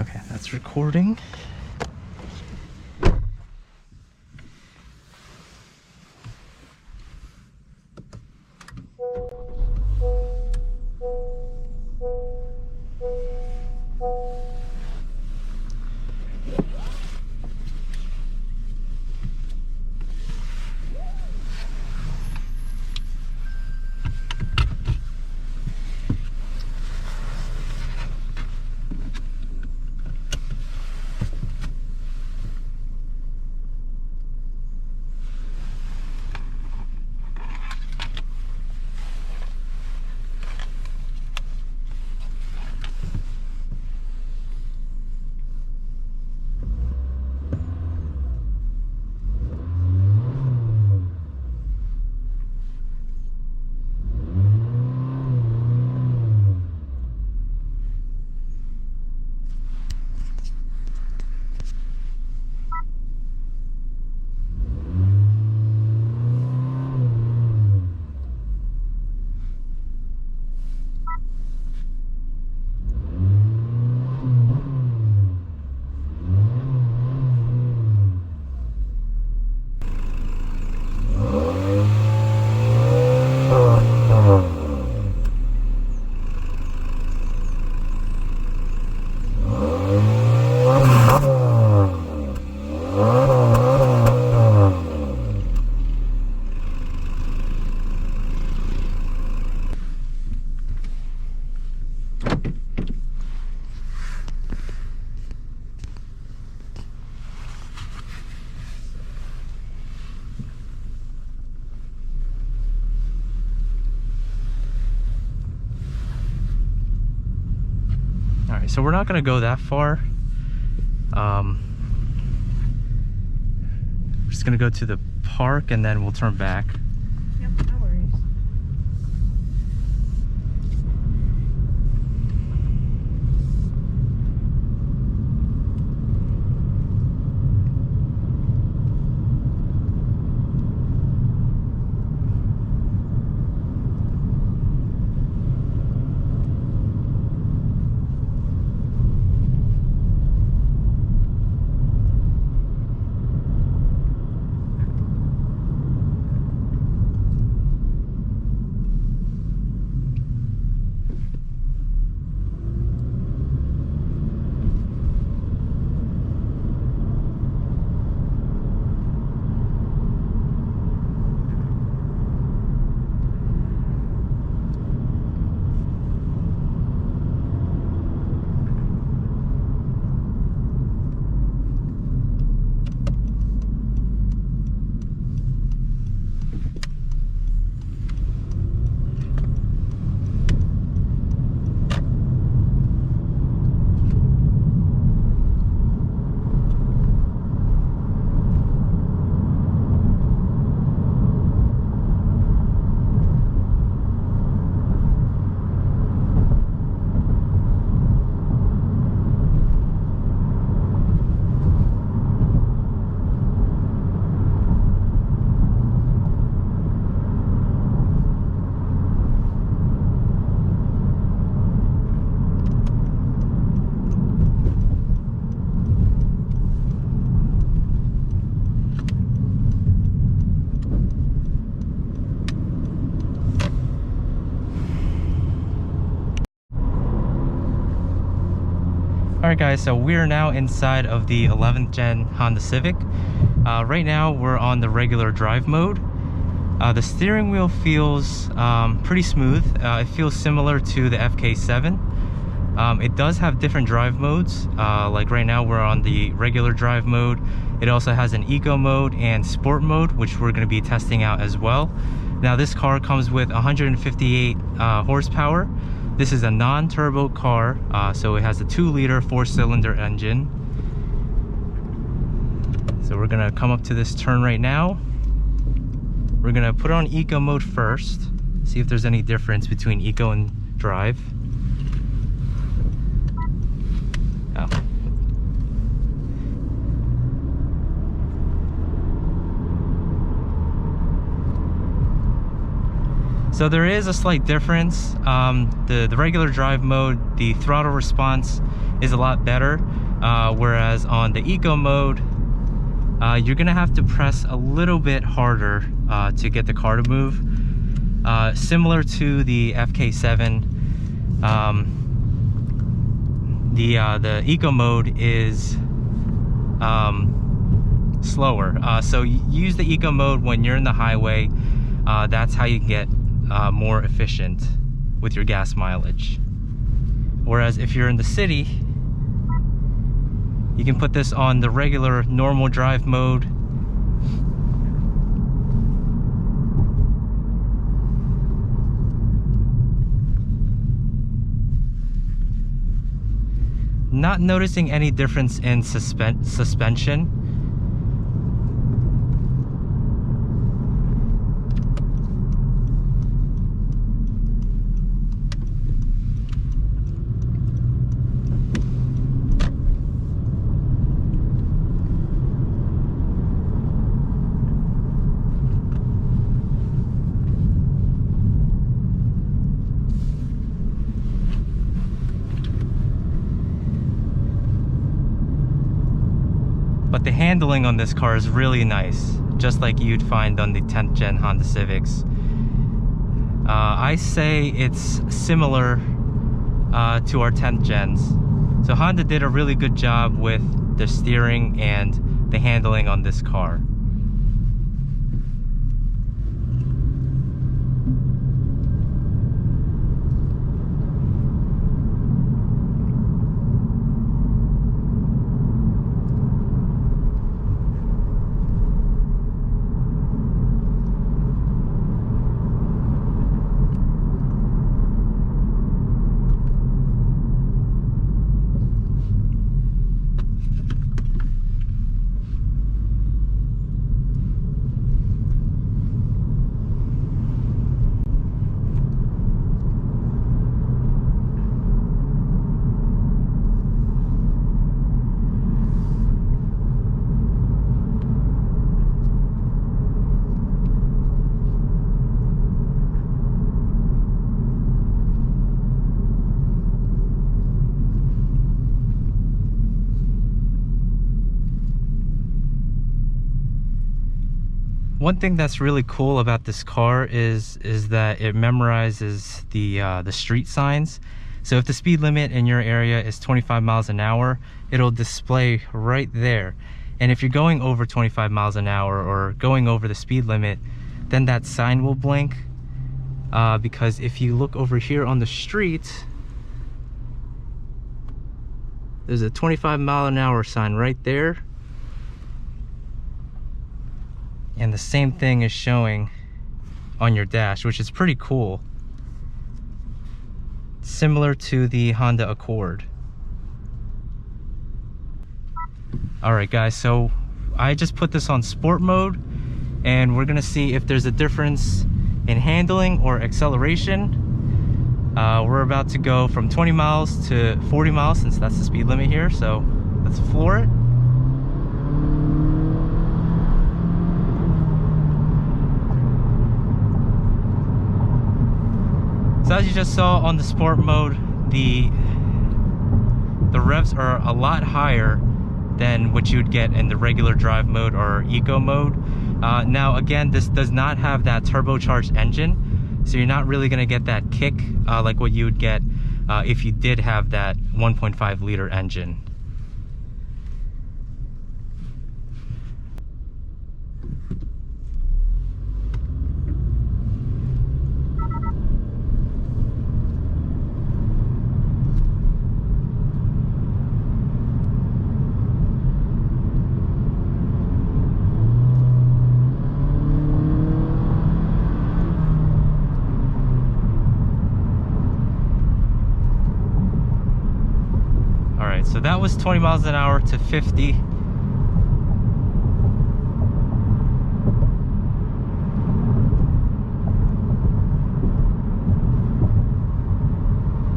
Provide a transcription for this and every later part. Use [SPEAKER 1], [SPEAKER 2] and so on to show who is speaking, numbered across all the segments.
[SPEAKER 1] Okay, that's recording. Alright, so we're not going to go that far. We're just going to go to the park and then we'll turn back.
[SPEAKER 2] Yep, no worries.
[SPEAKER 1] Alright guys, so we're now inside of the 11th gen Honda Civic. Right now we're on the regular drive mode. The steering wheel feels pretty smooth. It feels similar to the FK7. It does have different drive modes. Like right now we're on the regular drive mode. It also has an eco mode and sport mode, which we're going to be testing out as well. Now this car comes with 158 horsepower. This is a non-turbo car, so it has a 2-liter 4-cylinder engine. So we're gonna come up to this turn right now. We're gonna put on eco mode first, see if there's any difference between eco and drive. Oh. So there is a slight difference. The regular drive mode, the throttle response is a lot better, whereas on the eco mode, you're gonna have to press a little bit harder to get the car to move. Similar to the FK7, the eco mode is slower. So use the eco mode when you're in the highway. That's how you get more efficient with your gas mileage. Whereas if you're in the city, you can put this on the regular normal drive mode. Not noticing any difference in suspension. But the handling on this car is really nice, just like you'd find on the 10th gen Honda Civics. I say it's similar to our 10th gens. So Honda did a really good job with the steering and the handling on this car. One thing that's really cool about this car is that it memorizes the street signs. So if the speed limit in your area is 25 miles an hour, it'll display right there. And if you're going over 25 miles an hour or going over the speed limit, then that sign will blink. Because if you look over here on the street, there's a 25 mile an hour sign right there. And the same thing is showing on your dash, which is pretty cool. Similar to the Honda Accord. Alright guys, so I just put this on sport mode, and we're gonna see if there's a difference in handling or acceleration. We're about to go from 20 miles to 40 miles since that's the speed limit here, so let's floor it. So as you just saw on the sport mode, the revs are a lot higher than what you'd get in the regular drive mode or eco mode. Now again, this does not have that turbocharged engine, so you're not really going to get that kick like what you would get if you did have that 1.5 liter engine. So that was 20 miles an hour to 50.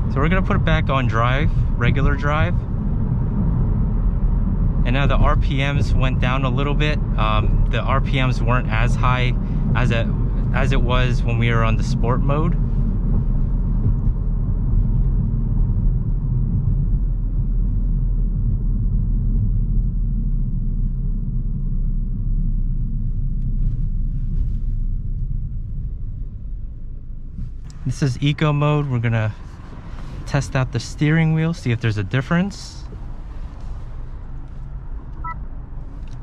[SPEAKER 1] So we're gonna put it back on drive, regular drive. And now the RPMs went down a little bit. The RPMs weren't as high as it was when we were on the sport mode. This is eco mode. We're gonna test out the steering wheel, see if there's a difference.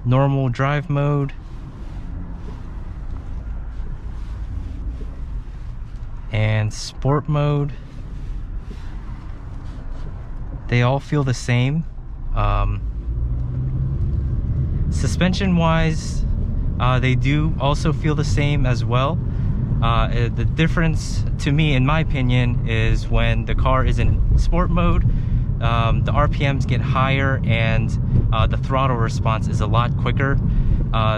[SPEAKER 1] Normal drive mode. And sport mode. They all feel the same. Suspension wise, they do also feel the same as well. The difference to me, in my opinion, is when the car is in sport mode, the RPMs get higher and the throttle response is a lot quicker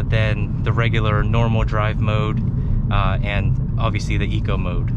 [SPEAKER 1] than the regular normal drive mode and obviously the eco mode.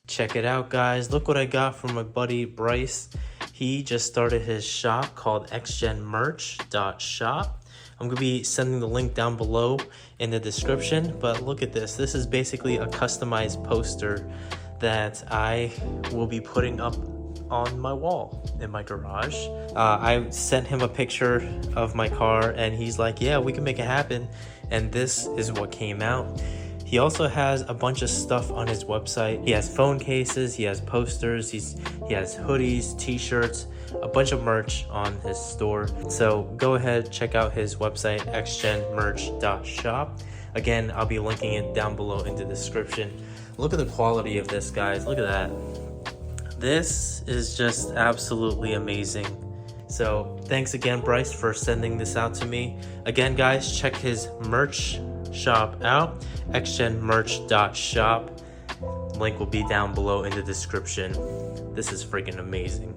[SPEAKER 1] Check it out, guys. Look what I got from my buddy Bryce. He just started his shop called xgenmerch.shop. I'm going to be sending the link down below in the description, but look at this. This is basically a customized poster that I will be putting up on my wall in my garage. I sent him a picture of my car and he's like, yeah, we can make it happen. And this is what came out. He also has a bunch of stuff on his website. He has phone cases, he has posters, he has hoodies, t-shirts, a bunch of merch on his store. So go ahead, check out his website, xgenmerch.shop. Again, I'll be linking it down below in the description. Look at the quality of this, guys. Look at that. This is just absolutely amazing. So thanks again, Bryce, for sending this out to me. Again, guys, check his merch shop out, xgenmerch.shop. Link will be down below in the description. This is freaking amazing.